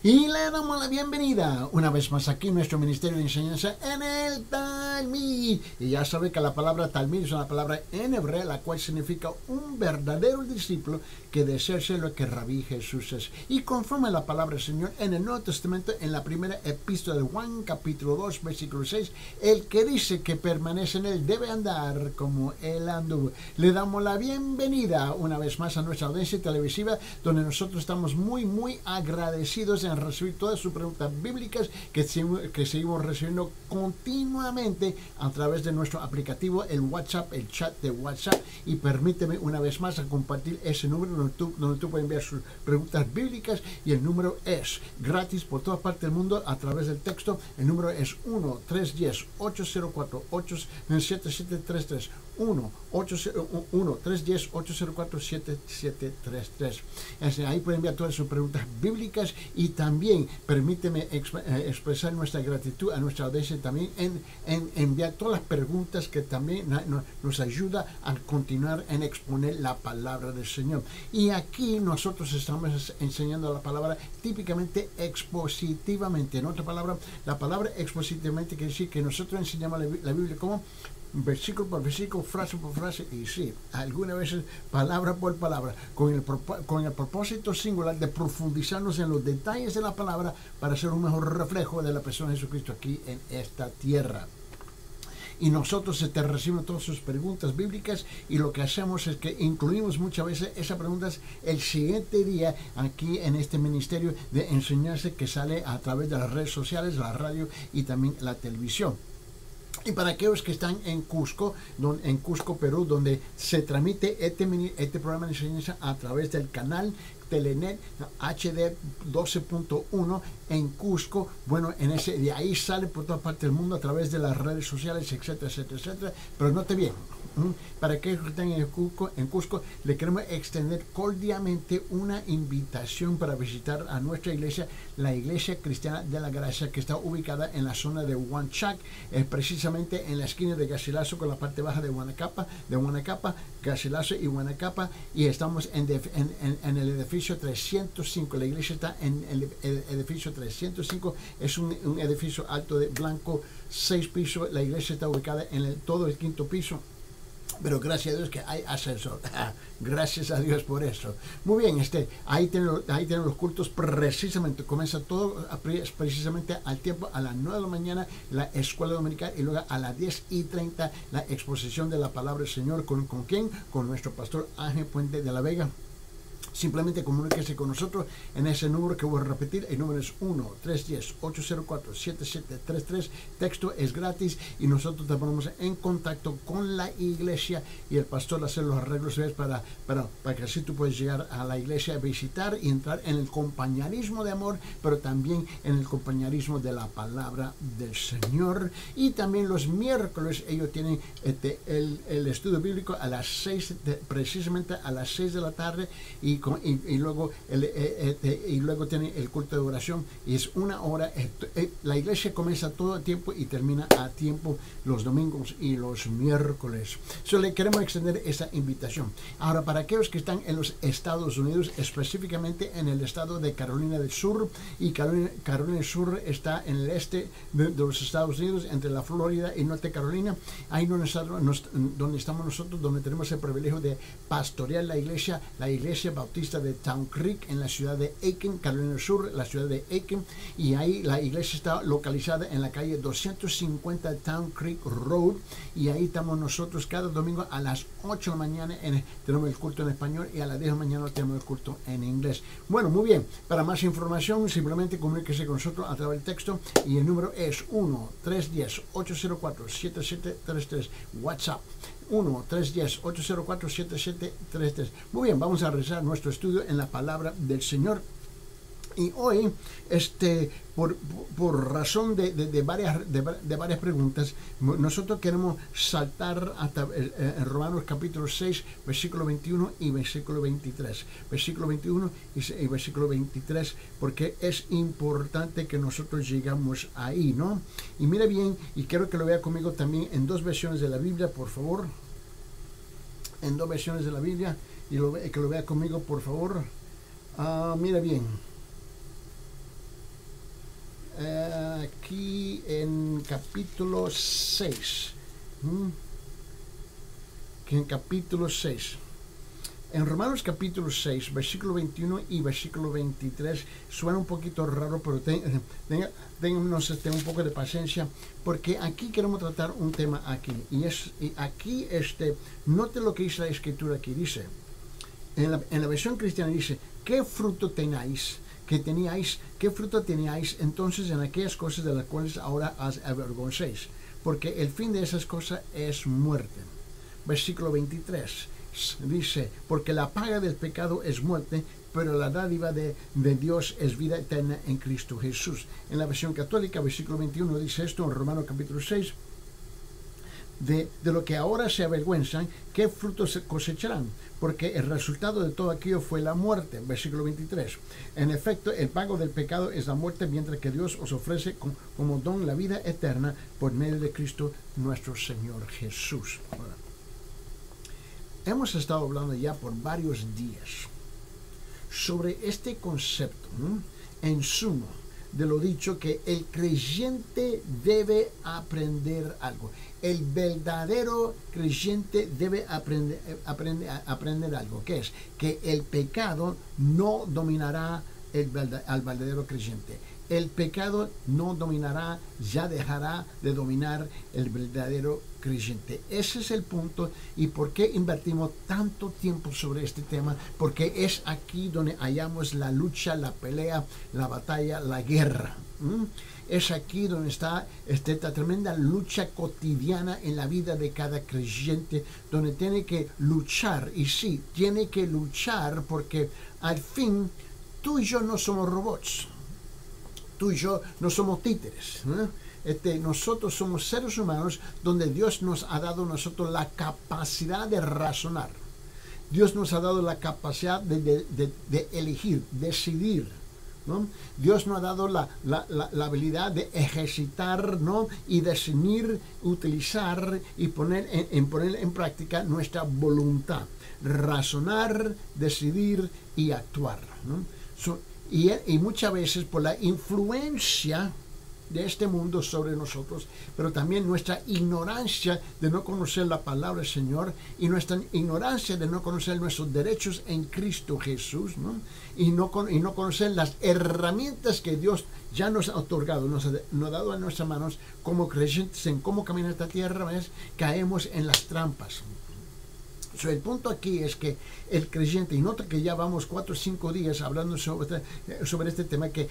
Y le damos la bienvenida una vez más aquí en nuestro Ministerio de Enseñanza en el Talmud. Y ya sabe que la palabra Talmud es una palabra en hebreo, la cual significa un verdadero discípulo que desea ser lo que Rabí Jesús es. Y conforme a la palabra del Señor en el Nuevo Testamento, en la primera epístola de Juan, capítulo 2, versículo 6, el que dice que permanece en él debe andar como él anduvo. Le damos la bienvenida una vez más a nuestra audiencia televisiva, donde nosotros estamos muy agradecidos en recibir todas sus preguntas bíblicas que seguimos recibiendo continuamente a través de nuestro aplicativo, el WhatsApp, el chat de WhatsApp. Y permíteme una vez más a compartir ese número donde tú puedes enviar sus preguntas bíblicas, y el número es gratis por toda parte del mundo a través del texto. El número es 1-310-804-7733, 1-310-804-7733. Ahí pueden enviar todas sus preguntas bíblicas, y también permíteme expresar nuestra gratitud a nuestra audiencia también en enviar todas las preguntas que también nos ayuda a continuar en exponer la palabra del Señor. Y aquí nosotros estamos enseñando la palabra típicamente expositivamente. En otra palabra, la palabra expositivamente quiere decir que nosotros enseñamos la Biblia como versículo por versículo, frase por frase, y sí, algunas veces palabra por palabra, con el propósito singular de profundizarnos en los detalles de la palabra para ser un mejor reflejo de la persona de Jesucristo aquí en esta tierra. Y nosotros recibimos todas sus preguntas bíblicas, y lo que hacemos es que incluimos muchas veces esas preguntas el siguiente día aquí en este ministerio de enseñanza que sale a través de las redes sociales, la radio y también la televisión. Y para aquellos que están en Cusco, Perú, donde se transmite este programa de enseñanza a través del canal Telenet HD 12.1 en Cusco, bueno, de ahí sale por toda parte del mundo a través de las redes sociales, etcétera. Pero note bien, para aquellos que están en Cusco, le queremos extender cordialmente una invitación para visitar a nuestra iglesia, la Iglesia Cristiana de la Gracia, que está ubicada en la zona de Huanchac, precisamente en la esquina de Garcilaso con la parte baja de Huanacapa, Garcilaso y Huanacapa, y estamos en el edificio 305. La iglesia está en el edificio 305, es un edificio alto de blanco, 6 pisos. La iglesia está ubicada en todo el 5º piso, pero gracias a Dios que hay ascensor. Gracias a Dios por eso. Muy bien, ahí tienen los cultos. Precisamente comienza todo precisamente al tiempo, a las 9 de la mañana la escuela dominical, y luego a las 10:30 la exposición de la palabra del Señor. ¿Con quién? Con nuestro pastor Ángel Puente de la Vega. Simplemente comuníquese con nosotros en ese número que voy a repetir. El número es 1-310-804-7733. Texto es gratis, y nosotros te ponemos en contacto con la iglesia, y el pastor hace los arreglos para que así tú puedas llegar a la iglesia, visitar y entrar en el compañerismo de amor, pero también en el compañerismo de la palabra del Señor. Y también los miércoles ellos tienen el estudio bíblico a las 6, precisamente a las 6 de la tarde, y luego tiene el culto de oración, y es 1 hora. La iglesia comienza todo el tiempo y termina a tiempo los domingos y los miércoles. Le queremos extender esa invitación. Ahora, para aquellos que están en los Estados Unidos, específicamente en el estado de Carolina del Sur, y Carolina del Sur está en el este de los Estados Unidos, entre la Florida y Norte Carolina, ahí donde estamos nosotros, donde tenemos el privilegio de pastorear la iglesia Bautista de Town Creek, en la ciudad de Aiken, Carolina del Sur, la ciudad de Aiken. Y ahí la iglesia está localizada en la calle 250 Town Creek Road, y ahí estamos nosotros cada domingo a las 8 de la mañana. Tenemos el culto en español, y a las 10 de la mañana tenemos el culto en inglés. Bueno, muy bien, para más información simplemente comuníquese con nosotros a través del texto, y el número es 1-310-804-7733, WhatsApp 1-310-804-7733. Muy bien, vamos a realizar nuestro estudio en la palabra del Señor. Y hoy, por razón de varias preguntas, nosotros queremos saltar hasta Romanos capítulo 6, versículo 21 y versículo 23. Versículo 21 y versículo 23, porque es importante que nosotros llegamos ahí, ¿no? Y mira bien, y quiero que lo vea conmigo también en 2 versiones de la Biblia, por favor. En 2 versiones de la Biblia, y que lo vea conmigo, por favor. Mira bien. aquí en capítulo 6. Que en capítulo 6. En Romanos capítulo 6, versículo 21 y versículo 23, suena un poquito raro, pero ténganos un poco de paciencia, porque aquí queremos tratar un tema aquí. Y aquí, note lo que dice la escritura aquí, dice, en la versión cristiana dice, ¿qué fruto teníais? ¿Qué fruto teníais entonces en aquellas cosas de las cuales ahora os avergoncéis? Porque el fin de esas cosas es muerte. Versículo 23. Dice, porque la paga del pecado es muerte, pero la dádiva de Dios es vida eterna en Cristo Jesús. En la versión católica, versículo 21 dice esto, en Romanos capítulo 6, de lo que ahora se avergüenzan, ¿qué frutos cosecharán? Porque el resultado de todo aquello fue la muerte. Versículo 23. En efecto, el pago del pecado es la muerte, mientras que Dios os ofrece como don la vida eterna por medio de Cristo nuestro Señor Jesús. Ahora, hemos estado hablando ya por varios días sobre este concepto, en suma, de lo dicho, que el creyente debe aprender algo. El verdadero creyente debe aprender algo, que es que el pecado no dominará al verdadero creyente. El pecado no dominará, ya dejará de dominar el verdadero creyente. Ese es el punto. ¿Y por qué invertimos tanto tiempo sobre este tema? Porque es aquí donde hallamos la lucha, la pelea, la batalla, la guerra. Es aquí donde está esta tremenda lucha cotidiana en la vida de cada creyente, donde tiene que luchar. Y sí, tiene que luchar porque al fin tú y yo no somos robots. Tú y yo no somos títeres. Nosotros somos seres humanos donde Dios nos ha dado a nosotros la capacidad de razonar. Dios nos ha dado la capacidad de elegir, decidir, ¿no? Dios nos ha dado la habilidad de ejercitar, ¿no? Y decidir, utilizar y poner en práctica nuestra voluntad. Razonar, decidir y actuar, ¿no? Y muchas veces por la influencia de este mundo sobre nosotros, pero también nuestra ignorancia de no conocer la palabra del Señor y nuestra ignorancia de no conocer nuestros derechos en Cristo Jesús, ¿no? Y no conocer las herramientas que Dios ya nos ha otorgado, nos ha dado en nuestras manos como creyentes en cómo caminar esta tierra, caemos en las trampas. El punto aquí es que el creyente, y nota que ya vamos 4 o 5 días hablando sobre este tema, que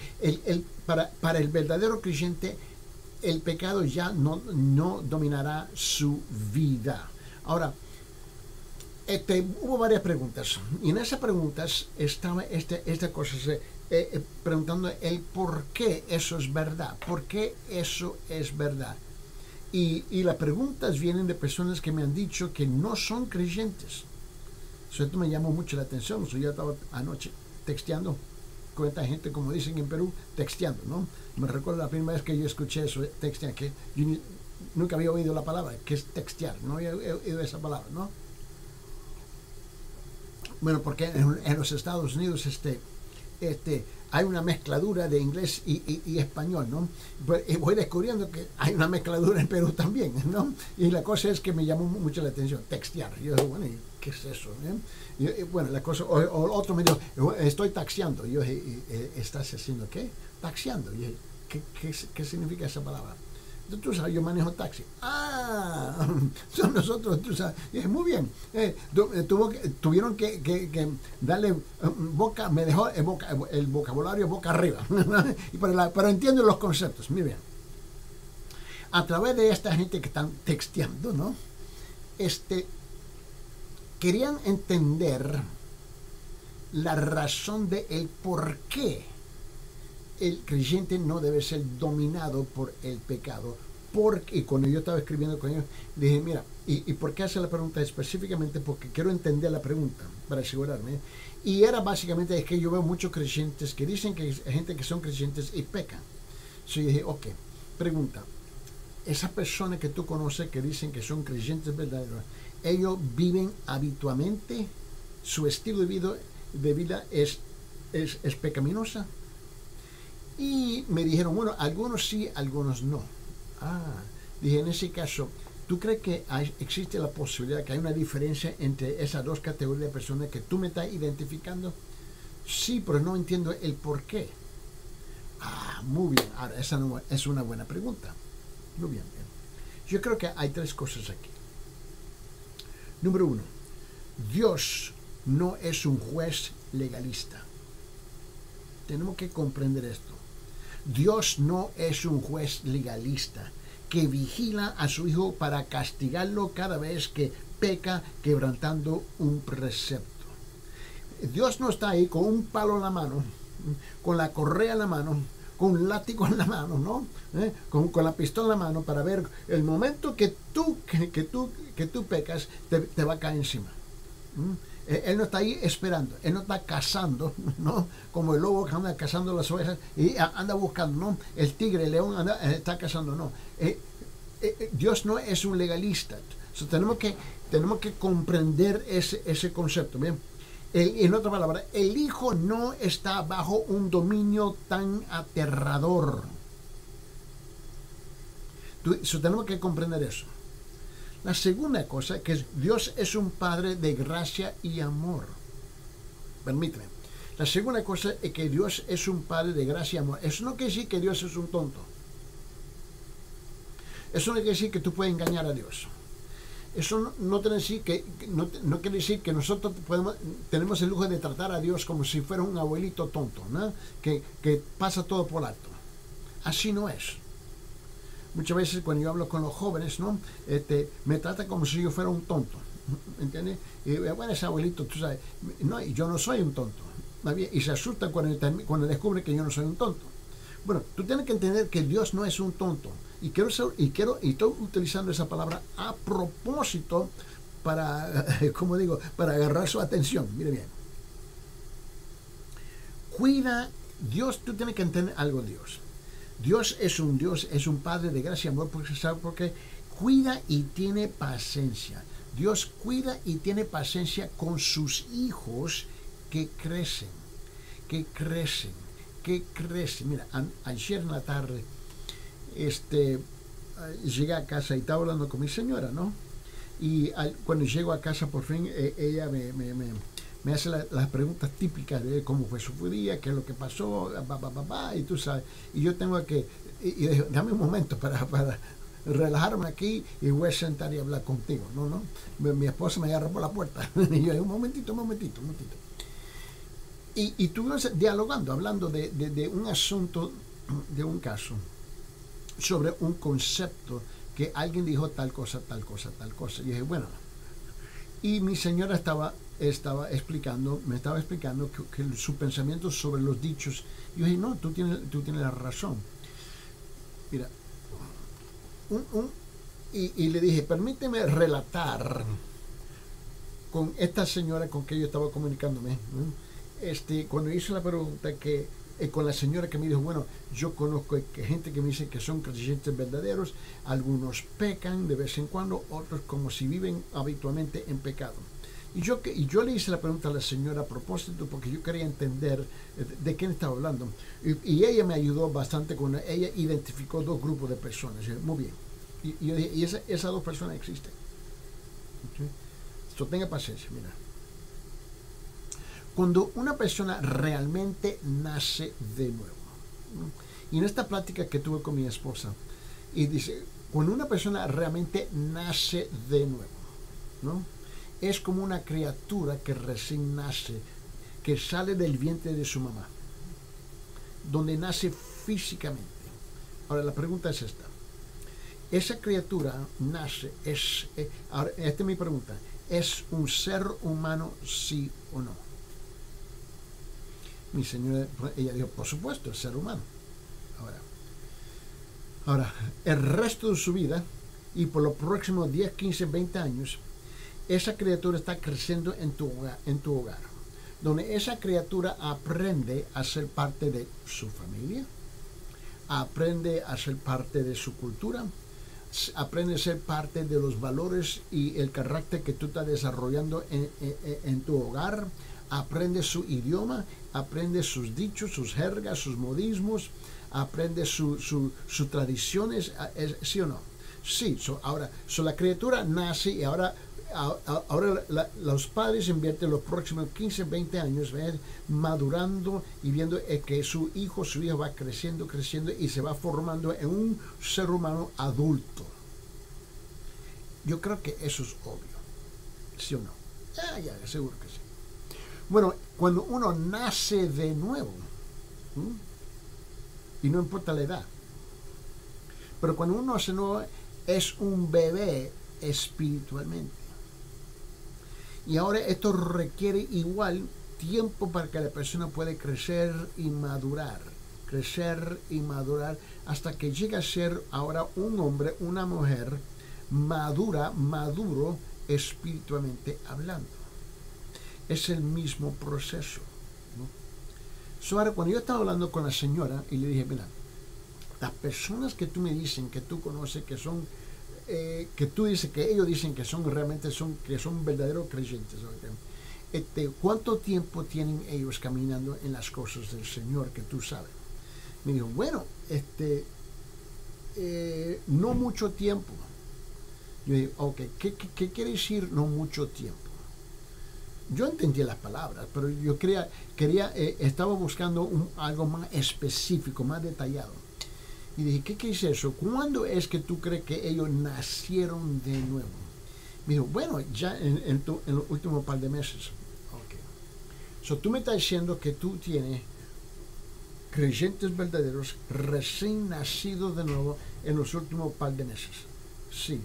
para el verdadero creyente el pecado ya no dominará su vida. Ahora, hubo varias preguntas, y en esas preguntas estaba esta cosa, preguntando el por qué eso es verdad, por qué eso es verdad. Y las preguntas vienen de personas que me han dicho que no son creyentes. Esto me llamó mucho la atención. Yo estaba anoche texteando con esta gente, como dicen en Perú, texteando, ¿no? Me recuerdo la primera vez que yo escuché eso, textear, que yo nunca había oído la palabra, que es textear, no había oído esa palabra, ¿no? Bueno, porque en los Estados Unidos hay una mezcladura de inglés y español, ¿no? Y voy descubriendo que hay una mezcladura en Perú también, ¿no? Y la cosa es que me llamó mucho la atención, textear. Yo digo, bueno, ¿qué es eso? Y bueno, la cosa, o otro me dijo, estoy taxiando. Y yo dije, ¿estás haciendo qué? Taxiando. Y yo dije, ¿qué significa esa palabra? Tú sabes, yo manejo taxi. Son nosotros, tú sabes. Y dije, muy bien. Tuvieron que darle boca, me dejó el vocabulario boca arriba. Pero entiendo los conceptos, muy bien. A través de esta gente que están texteando, ¿no? Querían entender la razón de el por qué el creyente no debe ser dominado por el pecado. Y cuando yo estaba escribiendo con ellos, dije, mira, ¿y por qué hace la pregunta? Específicamente porque quiero entender la pregunta, para asegurarme. Y era básicamente es que yo veo muchos creyentes que dicen que hay gente que son creyentes y pecan. Entonces yo dije, ok, pregunta, esas personas que tú conoces que dicen que son creyentes verdaderos, ellos viven habitualmente, su estilo de vida es pecaminosa. Y me dijeron, bueno, algunos sí, algunos no. Dije, en ese caso, ¿tú crees que existe la posibilidad que hay una diferencia entre esas dos categorías de personas que tú me estás identificando? Sí, pero no entiendo el por qué. Muy bien. Ahora, esa no, es una buena pregunta. Muy bien. Yo creo que hay tres cosas aquí. Número uno, Dios no es un juez legalista. Tenemos que comprender esto. Dios no es un juez legalista que vigila a su hijo para castigarlo cada vez que peca quebrantando un precepto. Dios no está ahí con un palo en la mano, con la correa en la mano, con un látigo en la mano, ¿no? Con la pistola en la mano para ver el momento que tú pecas, te va a caer encima. Él no está ahí esperando, él no está cazando, ¿no? Como el lobo que anda cazando las ovejas y anda buscando, ¿no? El tigre, el león está cazando, no. Dios no es un legalista. Tenemos que comprender ese concepto, ¿bien? En otra palabra, el hijo no está bajo un dominio tan aterrador. Tenemos que comprender eso. La segunda cosa, que Dios es un padre de gracia y amor. Permíteme. La segunda cosa es que Dios es un padre de gracia y amor. Eso no quiere decir que Dios es un tonto. Eso no quiere decir que tú puedes engañar a Dios. Eso no quiere decir que nosotros tenemos el lujo de tratar a Dios como si fuera un abuelito tonto, ¿no? Que pasa todo por alto. Así no es. Muchas veces cuando yo hablo con los jóvenes, ¿no? Me trata como si yo fuera un tonto, ¿entiendes? Y bueno, ese abuelito, tú sabes, no, yo no soy un tonto. Y se asusta cuando descubre que yo no soy un tonto. Bueno, tú tienes que entender que Dios no es un tonto. Y estoy utilizando esa palabra a propósito para, como digo, para agarrar su atención. Mire bien. Dios, tú tienes que entender algo de Dios. Dios, es un Padre de gracia y amor, porque sabe por qué. Cuida y tiene paciencia. Dios cuida y tiene paciencia con sus hijos que crecen. Mira, ayer en la tarde, llegué a casa y estaba hablando con mi señora, ¿no? Y cuando llego a casa, por fin, ella me hace las preguntas típicas de cómo fue su día, qué es lo que pasó, y tú sabes. Y yo tengo que, y digo, dame un momento para relajarme aquí y voy a sentar y hablar contigo. No. Mi esposa me agarra por la puerta. Y yo, un momentito. Y estuvimos dialogando, hablando de un asunto, de un caso, sobre un concepto que alguien dijo tal cosa. Y dije, bueno, y mi señora me estaba explicando que su pensamiento sobre los dichos. Yo dije, no, tú tienes la razón. Mira, y le dije, permíteme relatar con esta señora con que yo estaba comunicándome, ¿no? Cuando hice la pregunta que con la señora que me dijo, bueno, yo conozco gente que me dice que son creyentes verdaderos, algunos pecan de vez en cuando, otros como si viven habitualmente en pecado. Y yo le hice la pregunta a la señora a propósito porque yo quería entender de quién estaba hablando. Y ella me ayudó bastante cuando ella identificó dos grupos de personas. Yo dije, muy bien. Y yo dije, y esas dos personas existen. ¿Okay? So, tenga paciencia, mira. Cuando una persona realmente nace de nuevo, ¿no? Y en esta plática que tuve con mi esposa, y dice, cuando una persona realmente nace de nuevo, ¿no? Es como una criatura que recién nace, que sale del vientre de su mamá, donde nace físicamente. Ahora la pregunta es esta. Esa criatura nace, ahora, esta es mi pregunta, ¿es un ser humano sí o no? Mi señora, ella dijo, por supuesto, es ser humano. Ahora, el resto de su vida, y por los próximos 10, 15, 20 años, esa criatura está creciendo en tu hogar, donde esa criatura aprende a ser parte de su familia, aprende a ser parte de su cultura, aprende a ser parte de los valores y el carácter que tú estás desarrollando en tu hogar, aprende su idioma, aprende sus dichos, sus jergas, sus modismos, aprende sus tradiciones, ¿sí o no? Sí, ahora, la criatura nace y ahora los padres invierten los próximos 15, 20 años madurando y viendo que su hija va creciendo y se va formando en un ser humano adulto. Yo creo que eso es obvio, ¿sí o no? Ya, seguro que sí. Bueno, cuando uno nace de nuevo, y no importa la edad, pero cuando uno nace de nuevo es un bebé espiritualmente. Y ahora esto requiere igual tiempo para que la persona pueda crecer y madurar hasta que llegue a ser ahora un hombre, una mujer maduro espiritualmente hablando. Es el mismo proceso, ¿no? Ahora, cuando yo estaba hablando con la señora y le dije, mira, las personas que tú me dicen que tú conoces, que son que tú dices que ellos dicen que son verdaderos creyentes, ¿okay? ¿Cuánto tiempo tienen ellos caminando en las cosas del Señor que tú sabes? Me dijo, bueno, no mucho tiempo. Yo dije, ok, ¿qué quiere decir no mucho tiempo? Yo entendí las palabras, pero yo estaba buscando algo más específico, más detallado. Y dije, ¿qué es eso? ¿Cuándo es que tú crees que ellos nacieron de nuevo? Me dijo, bueno, ya en los últimos par de meses. Okay. Tú me estás diciendo que tú tienes creyentes verdaderos recién nacidos de nuevo en los últimos par de meses. Sí.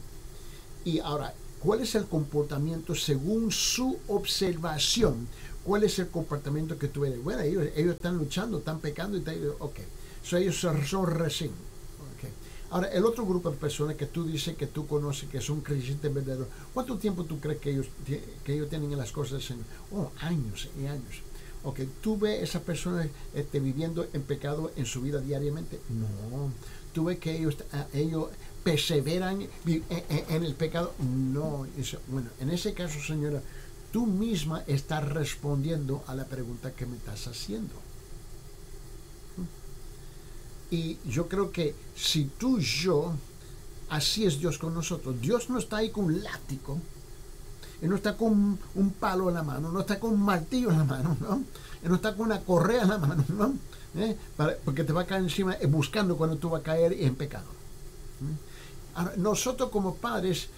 Y ahora, ¿cuál es el comportamiento según su observación? ¿Cuál es el comportamiento que tú ves? Bueno, ellos están luchando, están pecando y tal. Ok. Ellos son recién. Okay. Ahora, el otro grupo de personas que tú dices que tú conoces, que son creyentes verdaderos, ¿cuánto tiempo tú crees que ellos tienen en las cosas del Señor? Años y años. Ok, ¿tú ves a esas personas viviendo en pecado en su vida diariamente? No. ¿Tú ves que ellos perseveran en el pecado? No. Bueno, en ese caso, señora, tú misma estás respondiendo a la pregunta que me estás haciendo. Y yo creo que si tú y yo, así es Dios con nosotros. Dios no está ahí con un látigo, Él no está con un palo en la mano, no está con un martillo en la mano, ¿no? Él no está con una correa en la mano, ¿no? Porque te va a caer encima buscando cuando tú vas a caer en pecado. Ahora, nosotros como padres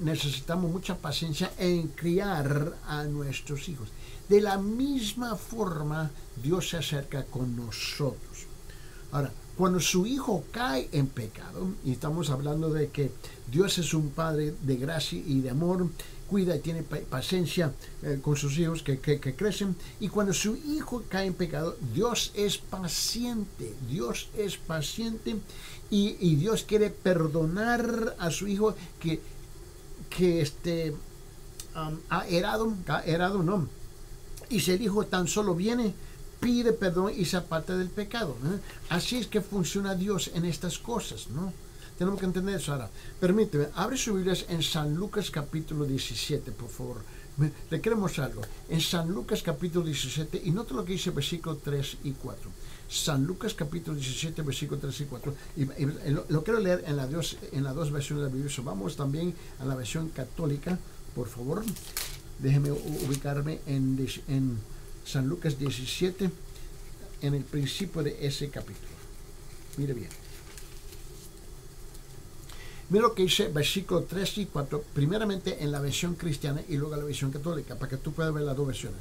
necesitamos mucha paciencia en criar a nuestros hijos. De la misma forma, Dios se acerca con nosotros. Ahora, cuando su hijo cae en pecado, y estamos hablando de que Dios es un Padre de gracia y de amor, cuida y tiene paciencia con sus hijos que crecen, y cuando su hijo cae en pecado, Dios es paciente, y Dios quiere perdonar a su hijo que ha errado, no. Y si el hijo tan solo viene, pide perdón y se aparta del pecado, ¿no? Así es que funciona Dios en estas cosas, ¿no? Tenemos que entender eso. Ahora, permíteme, abre sus Biblias en San Lucas capítulo 17, por favor. Le queremos algo. En San Lucas capítulo 17, y nota lo que dice versículo 3 y 4. San Lucas capítulo 17, versículo 3 y 4. Y lo quiero leer en las dos versiones de la Biblia. Vamos también a la versión católica, por favor. Déjeme ubicarme en San Lucas 17, en el principio de ese capítulo. Mire bien. Mira lo que dice versículo 3 y 4, primeramente en la versión cristiana y luego en la versión católica, para que tú puedas ver las dos versiones.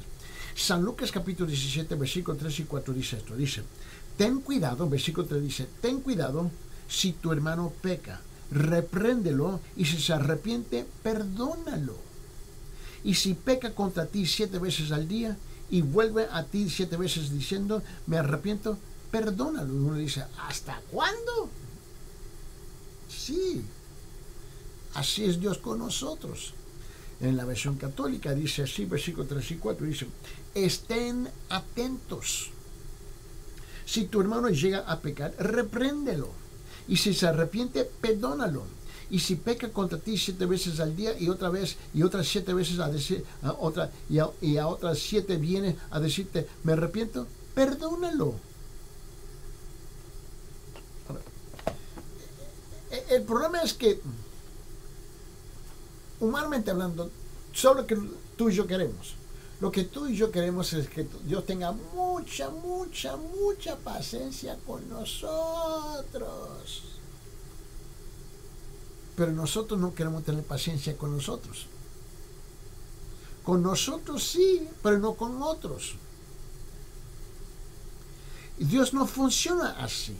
San Lucas capítulo 17, versículo 3 y 4 dice esto, dice, ten cuidado, versículo 3 dice, ten cuidado si tu hermano peca, repréndelo y si se arrepiente, perdónalo. Y si peca contra ti 7 veces al día y vuelve a ti 7 veces diciendo, me arrepiento, perdónalo. Y uno dice, ¿hasta cuándo? Sí, así es Dios con nosotros. En la versión católica dice así, versículo 3 y 4, dice, estén atentos. Si tu hermano llega a pecar, repréndelo. Y si se arrepiente, perdónalo. Y si peca contra ti 7 veces al día y otra vez y otras 7 veces y a otras 7 viene a decirte, me arrepiento, perdónalo. El problema es que, humanamente hablando, solo lo que tú y yo queremos. Lo que tú y yo queremos es que Dios tenga mucha paciencia con nosotros. Pero nosotros no queremos tener paciencia con nosotros. Con nosotros sí, pero no con otros. Y Dios no funciona así.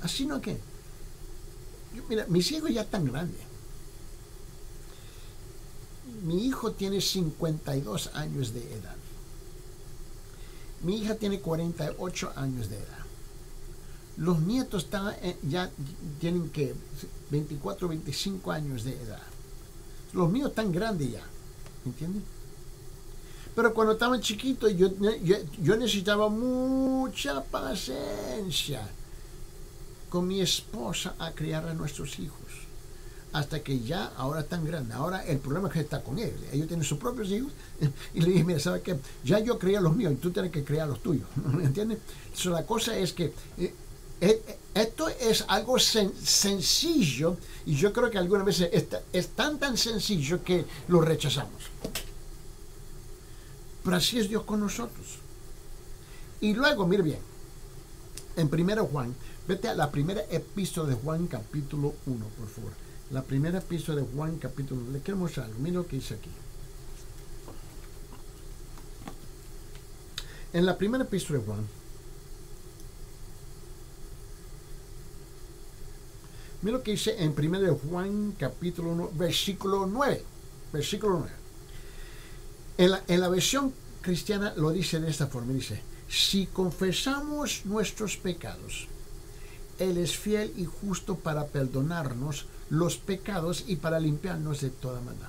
Así no que. Mira, mis hijos ya están grandes. Mi hijo tiene 52 años de edad. Mi hija tiene 48 años de edad. Los nietos ya tienen que 24, 25 años de edad. Los míos están grandes ya. ¿Entiendes? Pero cuando estaban chiquitos yo necesitaba mucha paciencia con mi esposa a criar a nuestros hijos. Hasta que ya ahora están grandes. Ahora el problema es que está con él. Ellos tienen sus propios hijos. Y le dije, mira, ¿sabes qué? Ya yo crié a los míos y tú tienes que criar a los tuyos. ¿Me entiendes? So, la cosa es que esto es algo sencillo, y yo creo que algunas veces es tan sencillo que lo rechazamos. Pero así es Dios con nosotros. Y luego, mire bien, en 1 Juan, vete a la primera epístola de Juan capítulo 1, por favor. La primera epístola de Juan capítulo 1. Le quiero mostrar algo. Mira lo que dice aquí. En la primera epístola de Juan, mira lo que dice en 1 Juan capítulo 1, versículo 9. Versículo 9. En la versión cristiana lo dice de esta forma. Dice, si confesamos nuestros pecados, Él es fiel y justo para perdonarnos los pecados y para limpiarnos de toda maldad.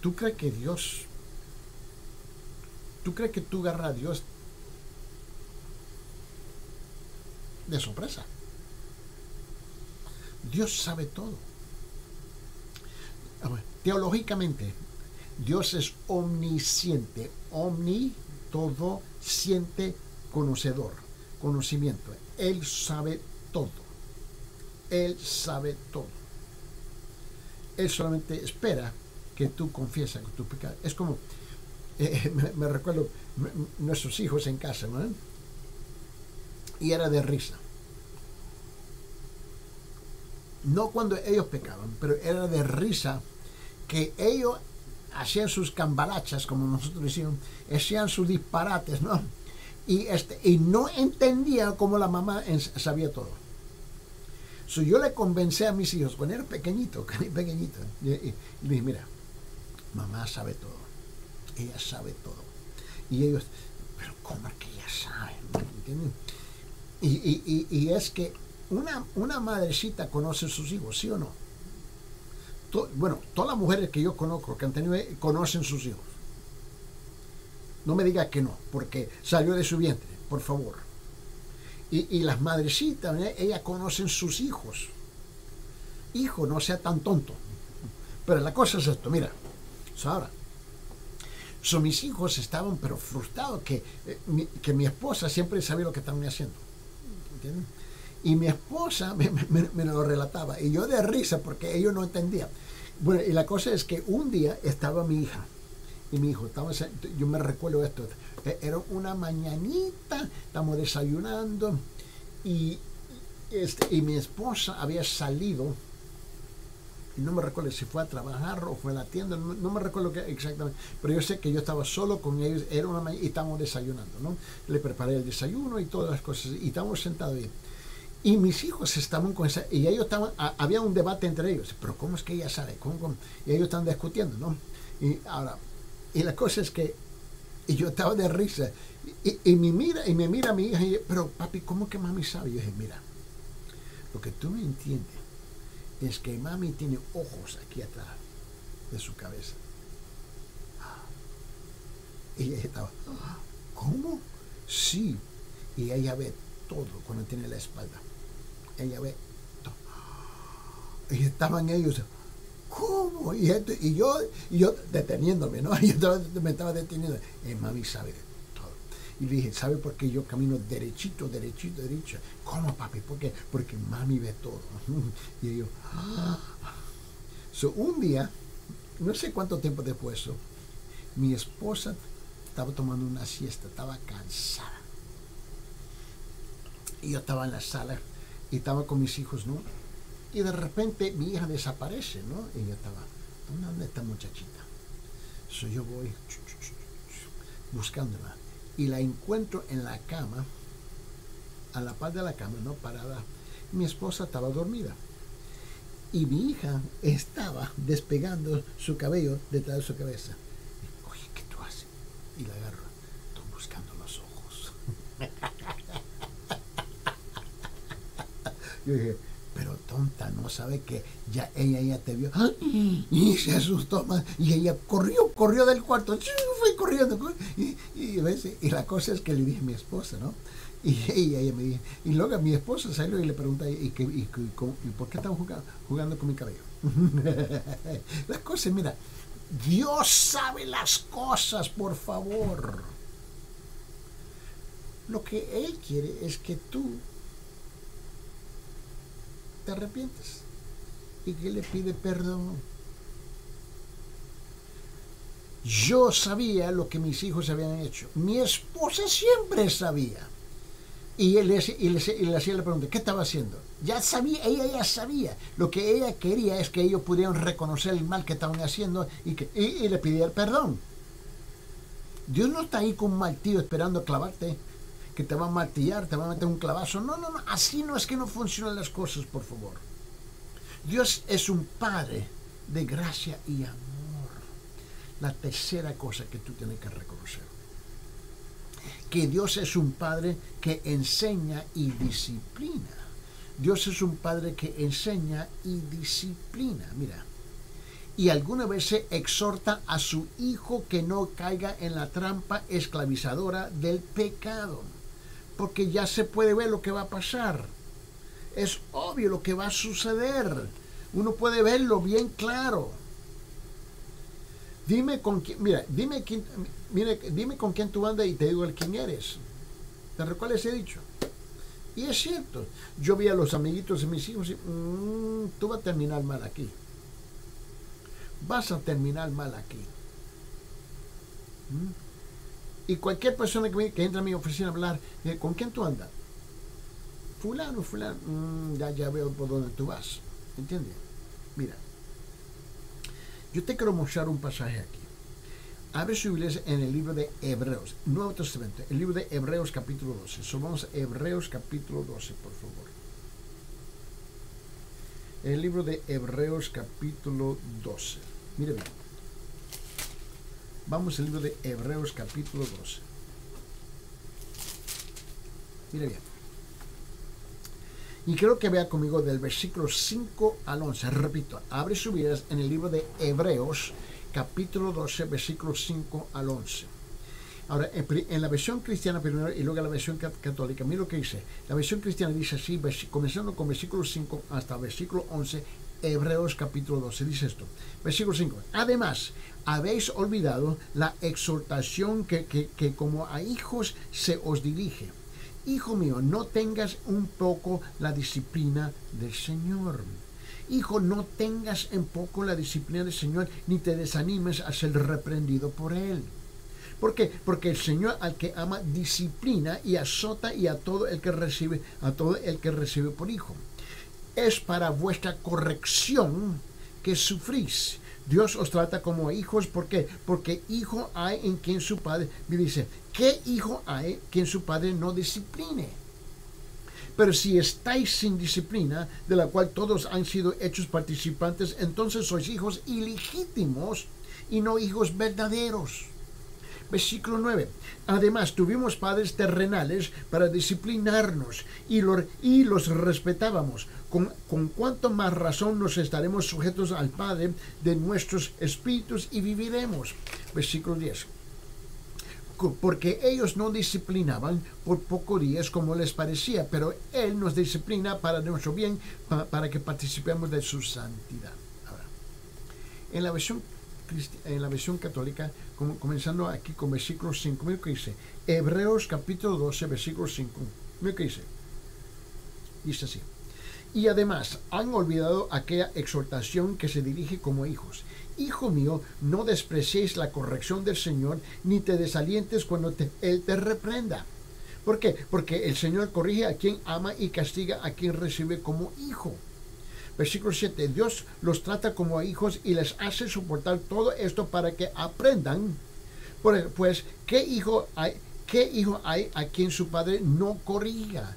¿Tú crees que tú agarras a Dios de sorpresa? Dios sabe todo. Teológicamente, Dios es omnisciente, todo, siente, conocedor, conocimiento. Él sabe todo. Él sabe todo. Él solamente espera que tú confiesas con tus pecados. Es como, me recuerdo nuestros hijos en casa, ¿no? Y era de risa. No cuando ellos pecaban, pero era de risa que ellos hacían sus cambalachas, como nosotros decíamos, hacían sus disparates, ¿no? Y no entendía cómo la mamá sabía todo. So, yo le convencí a mis hijos, cuando era pequeñito, y le dije, mira, mamá sabe todo, ella sabe todo. Y ellos, pero ¿cómo es que ella sabe? ¿Entienden? Y es que una madrecita conoce a sus hijos, ¿sí o no? Bueno, todas las mujeres que yo conozco que han tenido conocen sus hijos. No me diga que no, porque salió de su vientre, por favor. Y las madrecitas, ellas conocen sus hijos. Hijo, no sea tan tonto. Pero la cosa es esto, mira. Ahora, mis hijos estaban pero frustrados que mi esposa siempre sabía lo que estaban haciendo. ¿Entienden? Y mi esposa me lo relataba. Y yo de risa porque ellos no entendían. Bueno, y la cosa es que un día estaba mi hija y mi hijo. Yo me recuerdo esto. Era una mañanita, estamos desayunando y mi esposa había salido. Y no me recuerdo si fue a trabajar o fue a la tienda, no me recuerdo exactamente, pero yo sé que yo estaba solo con ellos, era una mañana y estábamos desayunando, ¿no? Le preparé el desayuno y todas las cosas, y estábamos sentados ahí. Y mis hijos estaban con esa, y ellos había un debate entre ellos, pero ¿cómo es que ella sabe? ¿Cómo? Y ellos están discutiendo, ¿no? Y la cosa es que, y yo estaba de risa, y me mira mi hija, y pero papi, ¿cómo que mami sabe? Y yo dije, mira, lo que tú no entiendes es que mami tiene ojos aquí atrás de su cabeza. Y ella estaba, ¿cómo? Sí. Y ella ve todo cuando tiene la espalda. Ella ve Y estaban ellos, ¿cómo? Y yo deteniéndome, ¿no? Me estaba deteniendo. Mami sabe de todo. Y le dije, ¿sabe por qué yo camino derechito? ¿Cómo, papi? ¿Por qué? Porque mami ve todo. Y yo, un día, no sé cuánto tiempo después, mi esposa estaba tomando una siesta, estaba cansada. Y yo estaba en la sala y estaba con mis hijos, ¿no? Y de repente mi hija desaparece, ¿no? Y yo estaba, ¿dónde está muchachita? Yo voy buscándola y la encuentro en la cama, a la par de la cama, ¿no? Parada. Mi esposa estaba dormida y mi hija estaba despegando su cabello detrás de su cabeza. Oye, ¿qué tú haces? Y la agarro, estoy buscando los ojos. Yo dije, pero tonta, no sabe que ya ella te vio. Y se asustó más. Y ella corrió del cuarto. Fue corriendo. Y la cosa es que le dije a mi esposa, ¿no? Y ella me dijo, y luego mi esposa salió y le pregunta, ¿y por qué estamos jugando con mi cabello? Las cosas, mira, Dios sabe las cosas, por favor. Lo que Él quiere es que tú te arrepientes y que le pide perdón. Yo sabía lo que mis hijos habían hecho. Mi esposa siempre sabía. Y él le hacía la pregunta, ¿qué estaba haciendo? Ya sabía, ella ya sabía. Lo que ella quería es que ellos pudieran reconocer el mal que estaban haciendo y le pidiera perdón. Dios no está ahí con un martillo esperando clavarte, que te va a martillar, te va a meter un clavazo. No, así no es que no funcionan las cosas, por favor. Dios es un Padre de gracia y amor. La tercera cosa que tú tienes que reconocer, que Dios es un Padre que enseña y disciplina. Dios es un Padre que enseña y disciplina. Mira, y algunas veces exhorta a su hijo que no caiga en la trampa esclavizadora del pecado. Porque ya se puede ver lo que va a pasar. Es obvio lo que va a suceder. Uno puede verlo bien claro. Dime con quién, dime con quién tú andas y te digo quién eres. ¿Te recuerdas ese dicho? Y es cierto. Yo vi a los amiguitos de mis hijos y tú vas a terminar mal aquí. Vas a terminar mal aquí. Y cualquier persona que entra a mi oficina a hablar, ¿con quién tú andas? Fulano. Ya veo por dónde tú vas. ¿Entiendes? Mira. Yo te quiero mostrar un pasaje aquí. Abre su Biblia en el libro de Hebreos, Nuevo Testamento, el libro de Hebreos capítulo 12. Vamos a Hebreos capítulo 12, por favor. El libro de Hebreos capítulo 12. Mire bien. Vamos al libro de Hebreos capítulo 12. Mire bien. Y quiero que vea conmigo del versículo 5 al 11. Repito, abre su Biblia en el libro de Hebreos, capítulo 12, versículo 5 al 11. Ahora, en la versión cristiana primero y luego la versión católica, mira lo que dice. La versión cristiana dice así, comenzando con versículo 5 hasta versículo 11, Hebreos capítulo 12. Dice esto, versículo 5. Además, habéis olvidado la exhortación que como a hijos se os dirige. Hijo mío, no tengas un poco la disciplina del Señor. Hijo, no tengas en poco la disciplina del Señor, ni te desanimes a ser reprendido por Él. ¿Por qué? Porque el Señor al que ama disciplina y azota y a todo el que recibe por hijo. Es para vuestra corrección que sufrís. Dios os trata como hijos. ¿Por qué? Porque hijo hay en quien su padre, me dice, ¿qué hijo hay quien su padre no discipline? Pero si estáis sin disciplina, de la cual todos han sido hechos participantes, entonces sois hijos ilegítimos y no hijos verdaderos. Versículo 9. Además, tuvimos padres terrenales para disciplinarnos y los respetábamos. Con cuánto más razón nos estaremos sujetos al Padre de nuestros espíritus y viviremos. Versículo 10. porque ellos no disciplinaban por pocos días como les parecía, pero Él nos disciplina para nuestro bien, para que participemos de su santidad. Ahora, en la versión católica, comenzando aquí con versículo 5, mira que dice, Hebreos capítulo 12, versículo 5, mira que dice así, y además han olvidado aquella exhortación que se dirige como hijos. Hijo mío, no despreciéis la corrección del Señor, ni te desalientes cuando Él te reprenda. ¿Por qué? Porque el Señor corrige a quien ama y castiga a quien recibe como hijo. Versículo 7. Dios los trata como a hijos y les hace soportar todo esto para que aprendan. Pues, ¿qué hijo hay a quien su padre no corrija?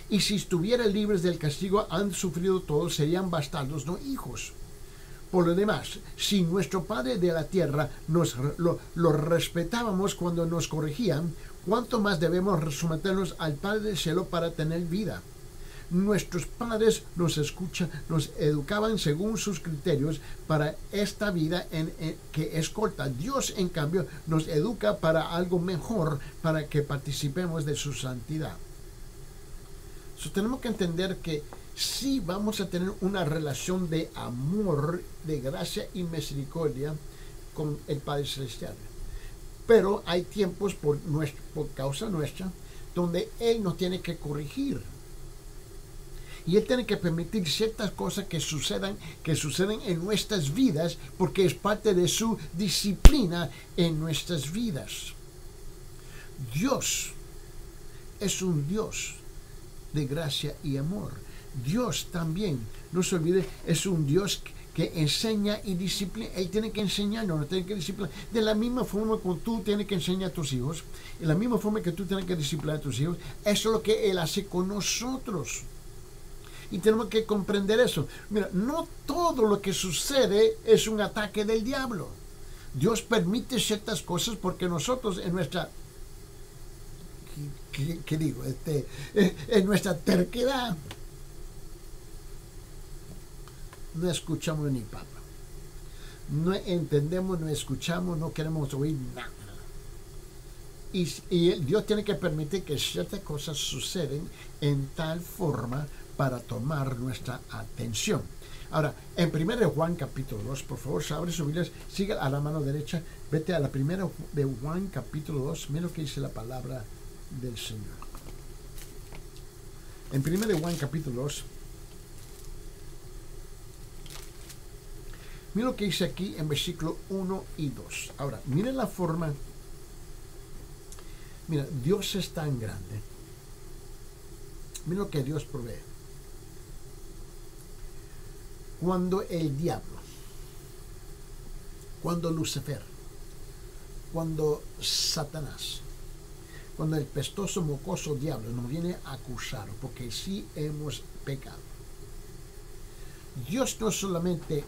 Y si estuvieran libres del castigo, han sufrido todos, serían bastardos, no hijos. Por lo demás, si nuestro Padre de la tierra lo respetábamos cuando nos corregían, ¿cuánto más debemos someternos al Padre del cielo para tener vida? Nuestros padres nos educaban según sus criterios para esta vida que es corta. Dios, en cambio, nos educa para algo mejor, para que participemos de su santidad. Tenemos que entender que sí vamos a tener una relación de amor, de gracia y misericordia con el Padre Celestial. Pero hay tiempos por causa nuestra donde Él nos tiene que corregir. Y Él tiene que permitir ciertas cosas que suceden en nuestras vidas porque es parte de su disciplina en nuestras vidas. Dios es un Dios de gracia y amor. Dios también, no se olvide, es un Dios que enseña y disciplina. Él tiene que enseñarnos, no tiene que disciplinar. De la misma forma que tú tienes que enseñar a tus hijos, de la misma forma que tú tienes que disciplinar a tus hijos, eso es lo que Él hace con nosotros. Y tenemos que comprender eso. Mira, no todo lo que sucede es un ataque del diablo. Dios permite ciertas cosas porque nosotros en nuestra en nuestra terquedad no escuchamos ni papa, no entendemos, no escuchamos, no queremos oír nada, y Dios tiene que permitir que ciertas cosas suceden en tal forma para tomar nuestra atención. Ahora, en 1 Juan capítulo 2, por favor, abre su Biblia, sigue a la mano derecha, vete a la 1 de Juan capítulo 2, mira lo que dice la palabra del Señor. En 1 de Juan capítulo 2, mira lo que dice aquí en versículo 1 y 2. Ahora, miren la forma. Mira, Dios es tan grande. Mira lo que Dios provee. Cuando el diablo, cuando Lucifer, cuando Satanás, cuando el pestoso, mocoso diablo nos viene a acusar, porque sí hemos pecado, Dios no solamente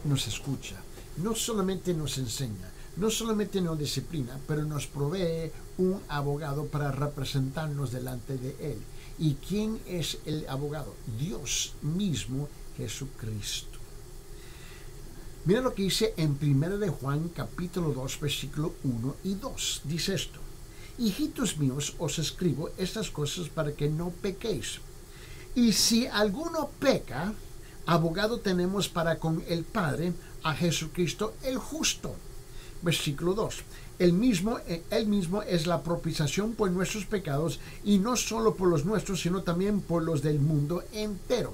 nos escucha, no solamente nos enseña, no solamente nos disciplina, pero nos provee un abogado para representarnos delante de Él. ¿Y quién es el abogado? Dios mismo, Jesucristo. Mira lo que dice en 1 de Juan capítulo 2, versículo 1 y 2. Dice esto: hijitos míos, os escribo estas cosas para que no pequéis. Y si alguno peca, abogado tenemos para con el Padre, a Jesucristo el justo. Versículo 2. Él mismo es la propiciación por nuestros pecados, y no solo por los nuestros, sino también por los del mundo entero.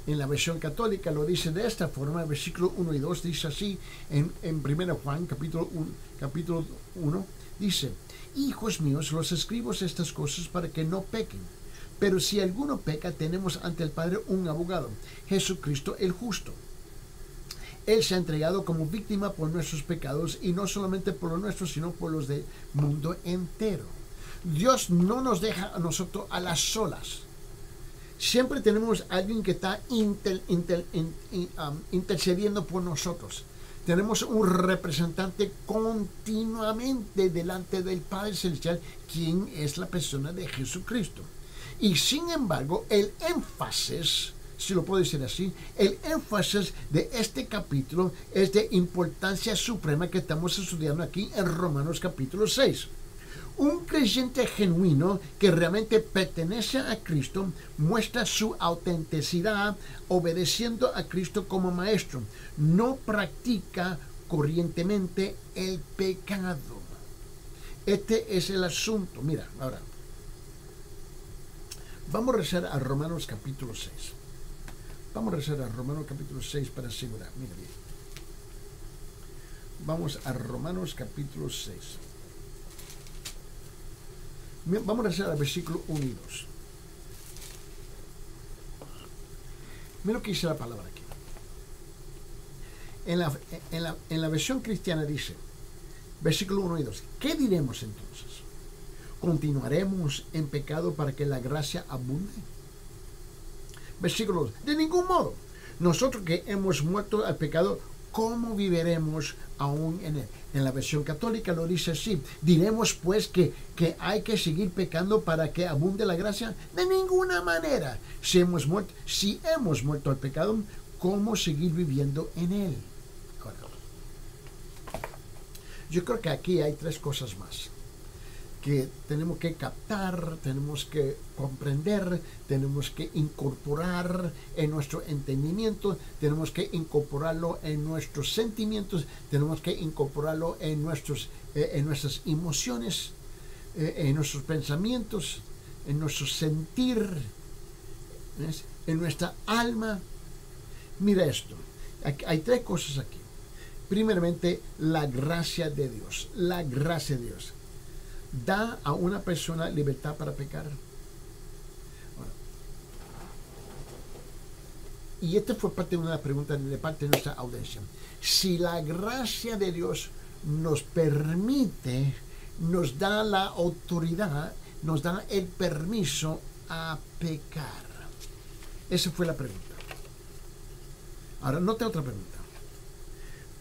En la versión católica lo dice de esta forma, versículo 1 y 2, dice así, en 1 Juan capítulo 1, dice: hijos míos, los escribo estas cosas para que no pequen. Pero si alguno peca, tenemos ante el Padre un abogado, Jesucristo el justo. Él se ha entregado como víctima por nuestros pecados, y no solamente por los nuestros, sino por los del mundo entero. Dios no nos deja a nosotros a las solas. Siempre tenemos a alguien que está intercediendo por nosotros. Tenemos un representante continuamente delante del Padre Celestial, quien es la persona de Jesucristo. Y sin embargo, el énfasis si lo puedo decir así, el énfasis de este capítulo es de importancia suprema que estamos estudiando aquí en Romanos capítulo 6. Un creyente genuino que realmente pertenece a Cristo muestra su autenticidad obedeciendo a Cristo como maestro. No practica corrientemente el pecado. Este es el asunto. Mira, ahora, vamos a rezar a Romanos capítulo 6. Vamos a rezar a Romanos capítulo 6 para asegurar. Mira bien. Vamos a Romanos capítulo 6. Vamos a rezar al versículo 1 y 2. Mira lo que dice la palabra aquí. En la versión cristiana dice, versículo 1 y 2. ¿Qué diremos entonces? ¿Continuaremos en pecado para que la gracia abunde? Versículo 2. De ningún modo. Nosotros que hemos muerto al pecado, ¿cómo viviremos aún en él? En la versión católica lo dice así. ¿Diremos pues que hay que seguir pecando para que abunde la gracia? De ninguna manera. Si hemos muerto al pecado, ¿cómo seguir viviendo en él? Ahora, yo creo que aquí hay tres cosas más que tenemos que captar, tenemos que comprender, tenemos que incorporar en nuestro entendimiento, tenemos que incorporarlo en nuestros sentimientos, tenemos que incorporarlo en nuestras emociones, en nuestros pensamientos, en nuestro sentir, ¿ves? En nuestra alma. Mira esto, hay tres cosas aquí. Primeramente, la gracia de Dios, la gracia de Dios. ¿Da a una persona libertad para pecar? Bueno, y esta fue parte de una pregunta de parte de nuestra audiencia. Si la gracia de Dios nos permite, nos da la autoridad, nos da el permiso a pecar. Esa fue la pregunta. Ahora, note otra pregunta.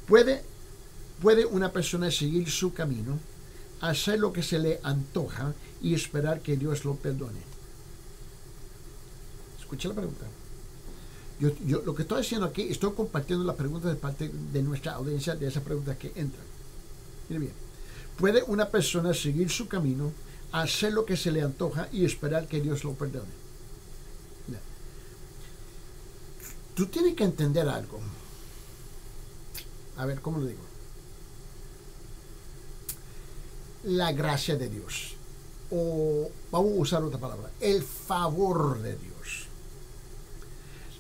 ¿Puede una persona seguir su camino, hacer lo que se le antoja y esperar que Dios lo perdone? Escucha la pregunta. Yo lo que estoy haciendo aquí, estoy compartiendo la pregunta de parte de nuestra audiencia, de esa pregunta que entra. Mire bien. ¿Puede una persona seguir su camino, hacer lo que se le antoja y esperar que Dios lo perdone? No. Tú tienes que entender algo. A ver, ¿cómo lo digo? La gracia de Dios, o vamos a usar otra palabra, el favor de Dios.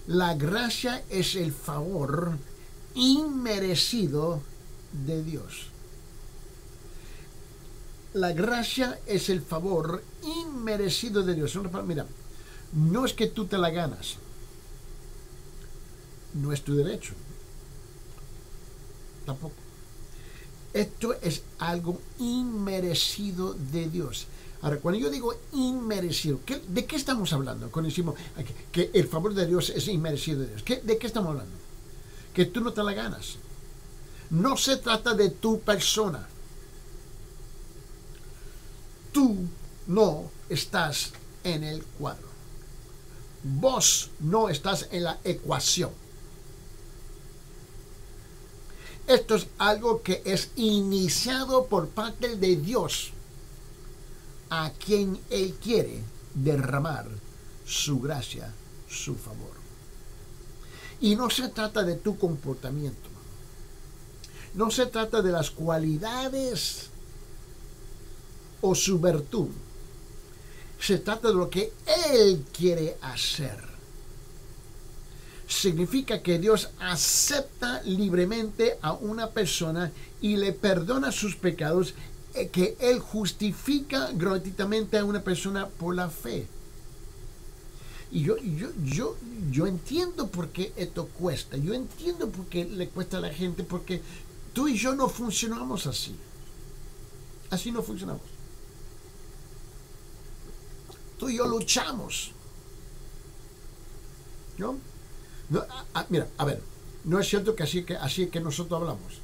La gracia es el favor inmerecido de Dios. La gracia es el favor inmerecido de Dios. Mira, no es que tú te la ganas, no es tu derecho, tampoco. Esto es algo inmerecido de Dios. Ahora, cuando yo digo inmerecido, ¿de qué estamos hablando? Cuando decimos que el favor de Dios es inmerecido de Dios, ¿de qué estamos hablando? Que tú no te la ganas. No se trata de tu persona. Tú no estás en el cuadro. Vos no estás en la ecuación. Esto es algo que es iniciado por parte de Dios, a quien Él quiere derramar su gracia, su favor. Y no se trata de tu comportamiento. No se trata de las cualidades o su virtud. Se trata de lo que Él quiere hacer. Significa que Dios acepta libremente a una persona y le perdona sus pecados, que Él justifica gratuitamente a una persona por la fe. Y yo entiendo por qué esto cuesta. Yo entiendo por qué le cuesta a la gente, porque tú y yo no funcionamos así. Así no funcionamos. Tú y yo luchamos. ¿No? No, mira, a ver, no es cierto que así que nosotros hablamos.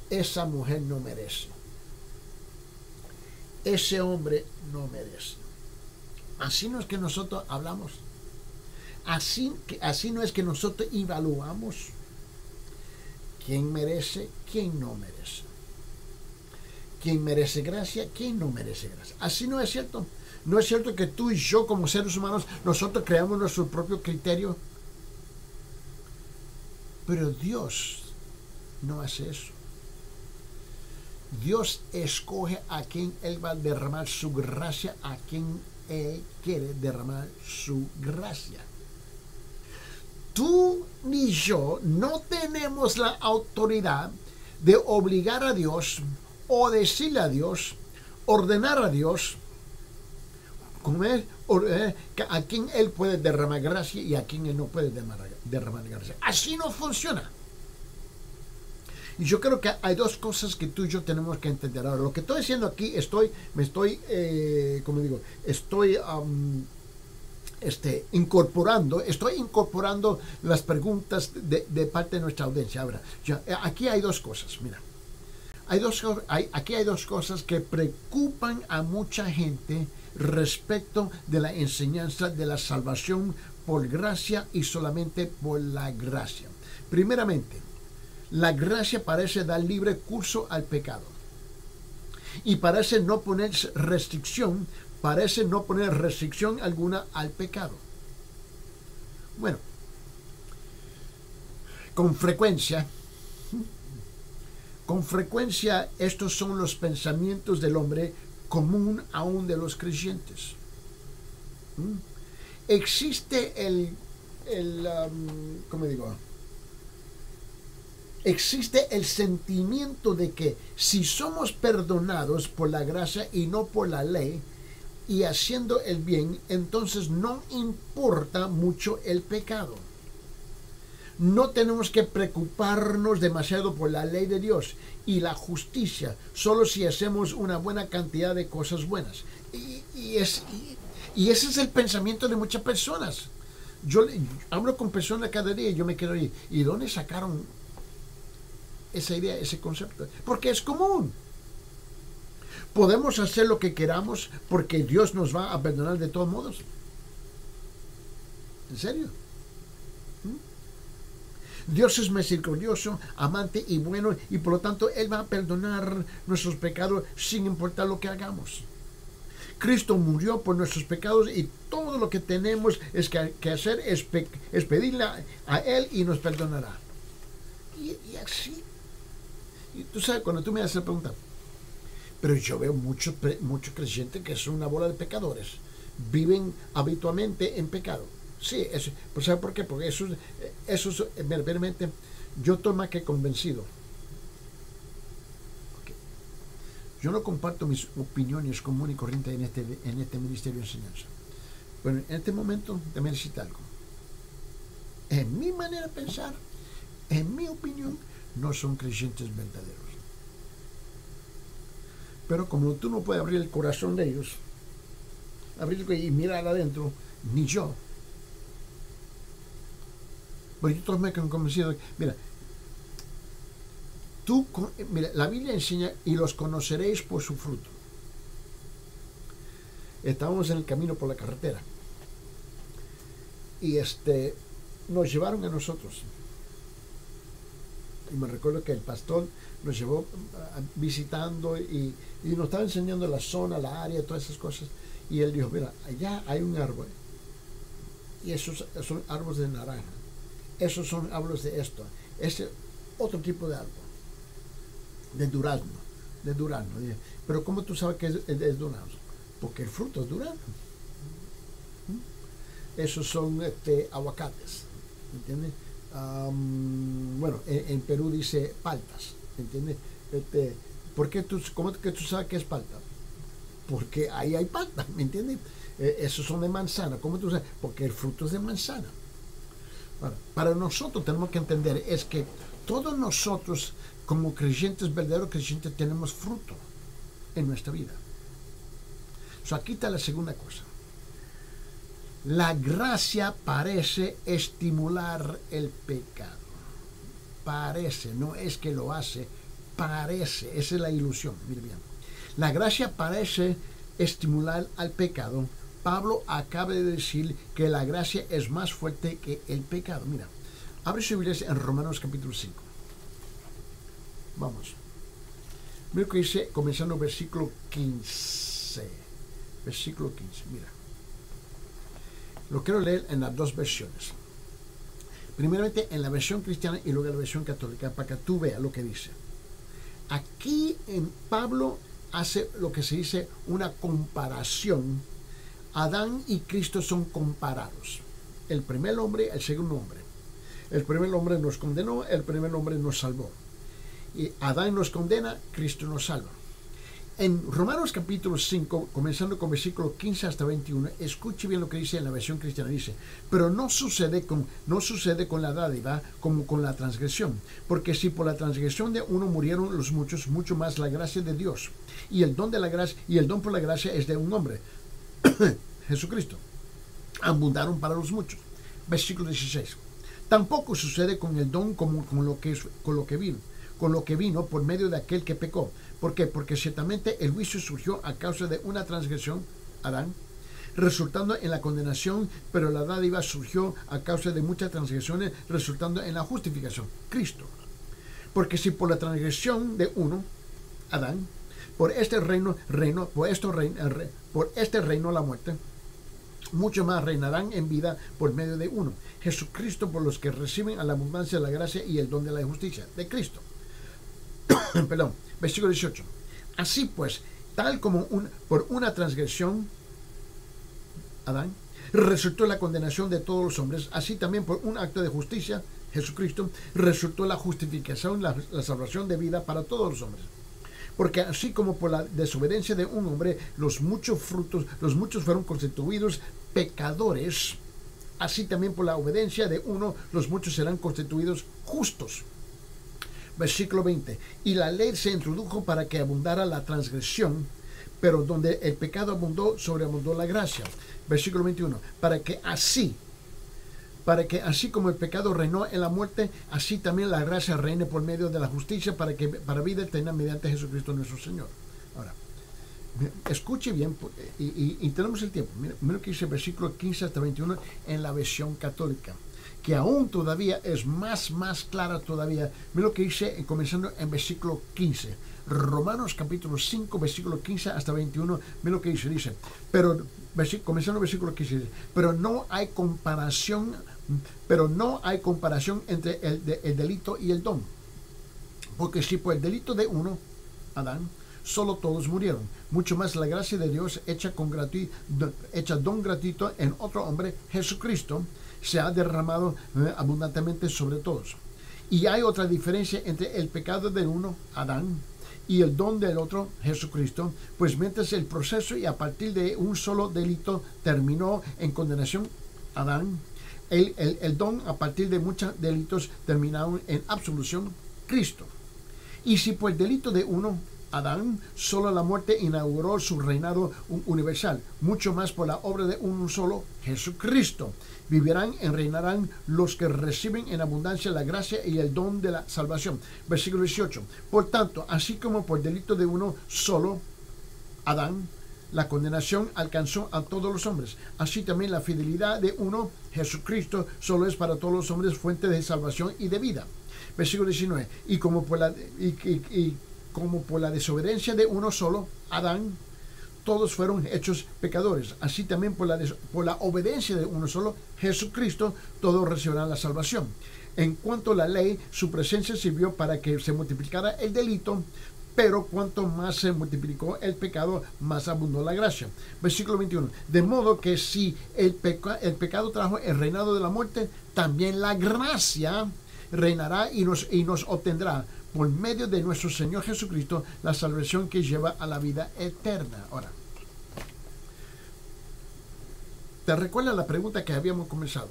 Esa mujer no merece. Ese hombre no merece. Así no es que nosotros hablamos. Así no es que nosotros evaluamos quién merece, quién no merece. Quién merece gracia, quién no merece gracia. Así no es cierto. No es cierto que tú y yo como seres humanos, nosotros creamos nuestro propio criterio. Pero Dios no hace eso. Dios escoge a quien Él va a derramar su gracia, a quien Él quiere derramar su gracia. Tú ni yo no tenemos la autoridad de obligar a Dios o decirle a Dios, ordenar a Dios, a quien Él puede derramar gracia y a quien Él no puede derramar gracia. Así no funciona. Y yo creo que hay dos cosas que tú y yo tenemos que entender. Ahora, lo que estoy diciendo aquí, estoy incorporando las preguntas de parte de nuestra audiencia. Ahora, aquí hay dos cosas, mira. Aquí hay dos cosas que preocupan a mucha gente respecto de la enseñanza de la salvación por gracia y solamente por la gracia. Primeramente, la gracia parece dar libre curso al pecado y parece no poner restricción alguna al pecado. Bueno, con frecuencia estos son los pensamientos del hombre común aún de los creyentes. Existe existe el sentimiento de que si somos perdonados por la gracia y no por la ley, y haciendo el bien, entonces no importa mucho el pecado. No tenemos que preocuparnos demasiado por la ley de Dios y la justicia, solo si hacemos una buena cantidad de cosas buenas. Y ese es el pensamiento de muchas personas. Yo hablo con personas cada día y yo me quedo ahí. ¿Y dónde sacaron esa idea, ese concepto? Porque es común. Podemos hacer lo que queramos porque Dios nos va a perdonar de todos modos. ¿En serio? Dios es misericordioso, amante y bueno, y por lo tanto Él va a perdonar nuestros pecados sin importar lo que hagamos. Cristo murió por nuestros pecados y todo lo que tenemos que hacer es pedirle a Él y nos perdonará. Y así. Y tú sabes, cuando tú me haces la pregunta, pero yo veo muchos creyentes que son una bola de pecadores, viven habitualmente en pecado. Sí, pues ¿sabe por qué? Porque eso verdaderamente yo estoy más que convencido. Okay. Yo no comparto mis opiniones comunes y corrientes en este ministerio de enseñanza. Pero en este momento también necesito algo. En mi manera de pensar, en mi opinión, no son creyentes verdaderos. Pero como tú no puedes abrir el corazón de ellos, abrirlo y mirar adentro, ni yo. Pues yo me he convencido. Mira, la Biblia enseña y los conoceréis por su fruto. Estábamos en el camino por la carretera y nos llevaron a nosotros. Y me recuerdo que el pastor nos llevó visitando y nos estaba enseñando la zona, la área, todas esas cosas. Y él dijo, mira, allá hay un árbol. Y esos son árboles de naranja. Esos son árboles de esto. Ese otro tipo de árbol. De durazno. Pero ¿cómo tú sabes que es durazno? Porque el fruto es durazno. Esos son aguacates. ¿Entiendes? Bueno, en Perú dice paltas. ¿Entiendes? ¿Cómo que tú sabes que es palta? Porque ahí hay palta, ¿me entiendes? Esos son de manzana. ¿Cómo tú sabes? Porque el fruto es de manzana. Bueno, para nosotros tenemos que entender es que todos nosotros como creyentes, verdaderos creyentes, tenemos fruto en nuestra vida. Aquí está la segunda cosa. La gracia parece estimular el pecado. Parece, no es que lo hace, parece, esa es la ilusión. Mire bien. La gracia parece estimular al pecado Pablo acaba de decir que la gracia es más fuerte que el pecado. Mira, abre su Biblia en Romanos capítulo 5. Vamos. Mira lo que dice, comenzando versículo 15. Versículo 15, mira. Lo quiero leer en las dos versiones. Primeramente en la versión cristiana y luego en la versión católica, para que tú veas lo que dice. Aquí en Pablo hace lo que se dice una comparación. Adán y Cristo son comparados. El primer hombre, el segundo hombre. El primer hombre nos condenó, el primer hombre nos salvó. Y Adán nos condena, Cristo nos salva. En Romanos capítulo 5, comenzando con versículo 15 hasta 21, escuche bien lo que dice en la versión cristiana. Dice, pero no sucede con la dádiva como con la transgresión, porque si por la transgresión de uno murieron los muchos, mucho más la gracia de Dios. Y el don de la gracia, y el don por la gracia es de un hombre, Jesucristo. Abundaron para los muchos. Versículo 16. Tampoco sucede con el don como con lo que vino por medio de aquel que pecó. ¿Por qué? Porque ciertamente el juicio surgió a causa de una transgresión, Adán, resultando en la condenación, pero la dádiva surgió a causa de muchas transgresiones, resultando en la justificación, Cristo. Porque si por la transgresión de uno, Adán, por este reino la muerte, mucho más reinarán en vida por medio de uno, Jesucristo, por los que reciben a la abundancia de la gracia y el don de la justicia de Cristo. Perdón, versículo 18. Así pues, tal como por una transgresión, Adán, resultó la condenación de todos los hombres, así también por un acto de justicia, Jesucristo, resultó la justificación, la salvación de vida para todos los hombres. Porque así como por la desobediencia de un hombre, los muchos fueron constituidos pecadores, así también por la obediencia de uno, los muchos serán constituidos justos. Versículo 20. Y la ley se introdujo para que abundara la transgresión, pero donde el pecado abundó, sobreabundó la gracia. Versículo 21. Para que así como el pecado reinó en la muerte, así también la gracia reine por medio de la justicia, para vida eterna mediante Jesucristo nuestro Señor. Ahora, escuche bien, y tenemos el tiempo. Mira lo que dice el versículo 15 hasta 21 en la versión católica, que aún todavía es más clara todavía. Mira lo que dice, comenzando en versículo 15. Romanos capítulo 5, versículo 15 hasta 21. Mira lo que dice. Pero, comenzando en versículo 15, dice, pero no hay comparación entre el delito y el don. Porque si por el delito de uno, Adán, solo todos murieron, mucho más la gracia de Dios hecha don gratuito en otro hombre, Jesucristo, se ha derramado abundantemente sobre todos. Y hay otra diferencia entre el pecado del uno, Adán, y el don del otro, Jesucristo, pues mientras el proceso y a partir de un solo delito terminó en condenación, Adán, el don a partir de muchos delitos terminaron en absolución, Cristo. Y si por el delito de uno, Adán, solo la muerte inauguró su reinado universal, mucho más por la obra de un solo, Jesucristo. Vivirán y reinarán los que reciben en abundancia la gracia y el don de la salvación. Versículo 18. Por tanto, así como por delito de uno solo, Adán, la condenación alcanzó a todos los hombres, así también la fidelidad de uno, Jesucristo, solo es para todos los hombres fuente de salvación y de vida. Versículo 19. Y como por la desobediencia de uno solo, Adán, todos fueron hechos pecadores. Así también por la obediencia de uno solo, Jesucristo, todos recibirán la salvación. En cuanto a la ley, su presencia sirvió para que se multiplicara el delito, pero cuanto más se multiplicó el pecado, más abundó la gracia. Versículo 21. De modo que si el pecado trajo el reinado de la muerte, también la gracia reinará y nos obtendrá por medio de nuestro Señor Jesucristo la salvación que lleva a la vida eterna. Ahora, ¿te recuerdas la pregunta que habíamos comenzado?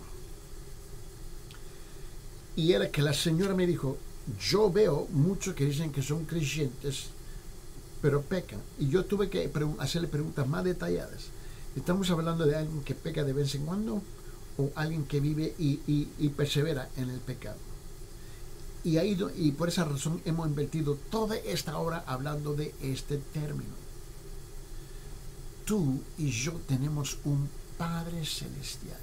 Y era que la señora me dijo, yo veo muchos que dicen que son creyentes, pero pecan. Y yo tuve que hacerle preguntas más detalladas. ¿Estamos hablando de alguien que peca de vez en cuando o alguien que vive y persevera en el pecado? Y por esa razón hemos invertido toda esta hora hablando de este término. tú y yo tenemos un Padre Celestial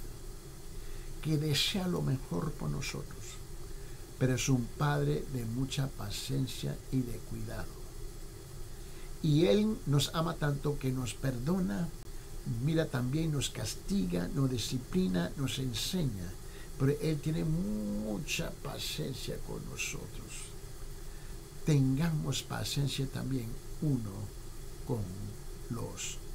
que desea lo mejor por nosotros, pero es un Padre de mucha paciencia y de cuidado. Y Él nos ama tanto que nos perdona, mira, también nos castiga, nos disciplina, nos enseña, pero Él tiene mucha paciencia con nosotros. Tengamos paciencia también uno con los